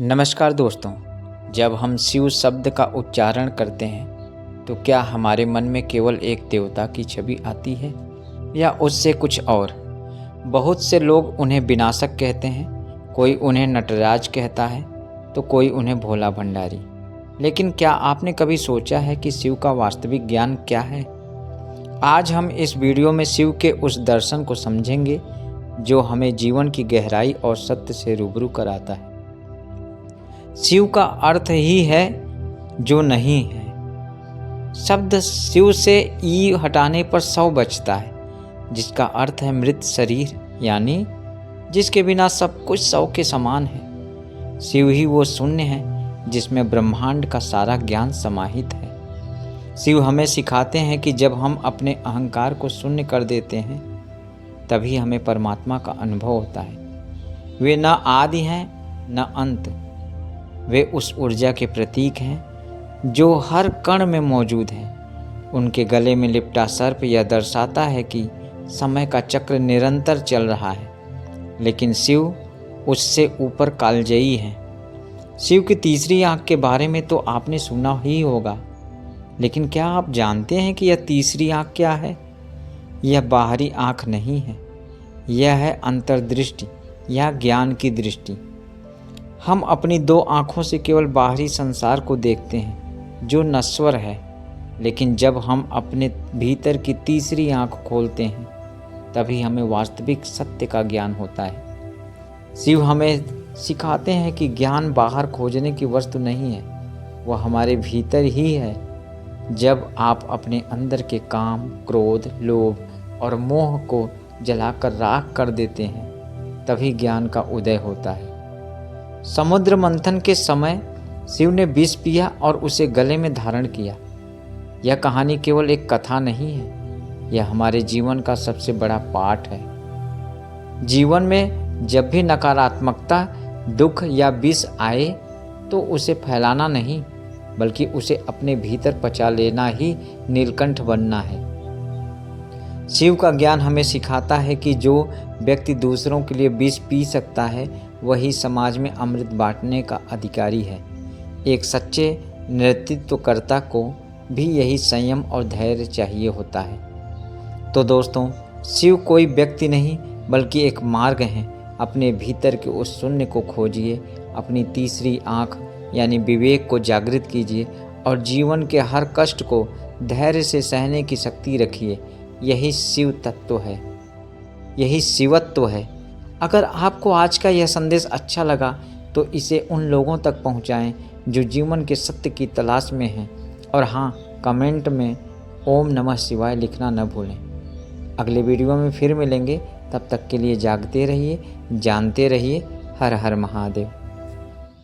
नमस्कार दोस्तों। जब हम शिव शब्द का उच्चारण करते हैं तो क्या हमारे मन में केवल एक देवता की छवि आती है या उससे कुछ और? बहुत से लोग उन्हें विनाशक कहते हैं, कोई उन्हें नटराज कहता है तो कोई उन्हें भोला भंडारी। लेकिन क्या आपने कभी सोचा है कि शिव का वास्तविक ज्ञान क्या है? आज हम इस वीडियो में शिव के उस दर्शन को समझेंगे जो हमें जीवन की गहराई और सत्य से रूबरू कराता है। शिव का अर्थ ही है जो नहीं है। शब्द शिव से ई हटाने पर शव बचता है, जिसका अर्थ है मृत शरीर, यानी जिसके बिना सब कुछ शव के समान है। शिव ही वो शून्य है जिसमें ब्रह्मांड का सारा ज्ञान समाहित है। शिव हमें सिखाते हैं कि जब हम अपने अहंकार को शून्य कर देते हैं तभी हमें परमात्मा का अनुभव होता है। वे न आदि हैं न अंत, वे उस ऊर्जा के प्रतीक हैं जो हर कण में मौजूद है। उनके गले में लिपटा सर्प यह दर्शाता है कि समय का चक्र निरंतर चल रहा है, लेकिन शिव उससे ऊपर कालजयी है। शिव की तीसरी आंख के बारे में तो आपने सुना ही होगा, लेकिन क्या आप जानते हैं कि यह तीसरी आंख क्या है? यह बाहरी आंख नहीं है, यह है अंतर्दृष्टि या ज्ञान की दृष्टि। हम अपनी दो आँखों से केवल बाहरी संसार को देखते हैं जो नश्वर है, लेकिन जब हम अपने भीतर की तीसरी आँख खोलते हैं तभी हमें वास्तविक सत्य का ज्ञान होता है। शिव हमें सिखाते हैं कि ज्ञान बाहर खोजने की वस्तु नहीं है, वह हमारे भीतर ही है। जब आप अपने अंदर के काम, क्रोध, लोभ और मोह को जलाकर राख कर देते हैं तभी ज्ञान का उदय होता है। समुद्र मंथन के समय शिव ने विष पिया और उसे गले में धारण किया। यह कहानी केवल एक कथा नहीं है, यह हमारे जीवन का सबसे बड़ा पाठ है। जीवन में जब भी नकारात्मकता, दुख या विष आए तो उसे फैलाना नहीं, बल्कि उसे अपने भीतर पचा लेना ही नीलकंठ बनना है। शिव का ज्ञान हमें सिखाता है कि जो व्यक्ति दूसरों के लिए विष पी सकता है वही समाज में अमृत बांटने का अधिकारी है। एक सच्चे नेतृत्वकर्ता को भी यही संयम और धैर्य चाहिए होता है। तो दोस्तों, शिव कोई व्यक्ति नहीं बल्कि एक मार्ग है। अपने भीतर के उस शून्य को खोजिए, अपनी तीसरी आँख यानी विवेक को जागृत कीजिए और जीवन के हर कष्ट को धैर्य से सहने की शक्ति रखिए। यही शिव तत्व है, यही शिवत्व है। अगर आपको आज का यह संदेश अच्छा लगा तो इसे उन लोगों तक पहुंचाएं जो जीवन के सत्य की तलाश में हैं। और हाँ, कमेंट में ओम नमः शिवाय लिखना न भूलें। अगले वीडियो में फिर मिलेंगे, तब तक के लिए जागते रहिए, जानते रहिए। हर हर महादेव।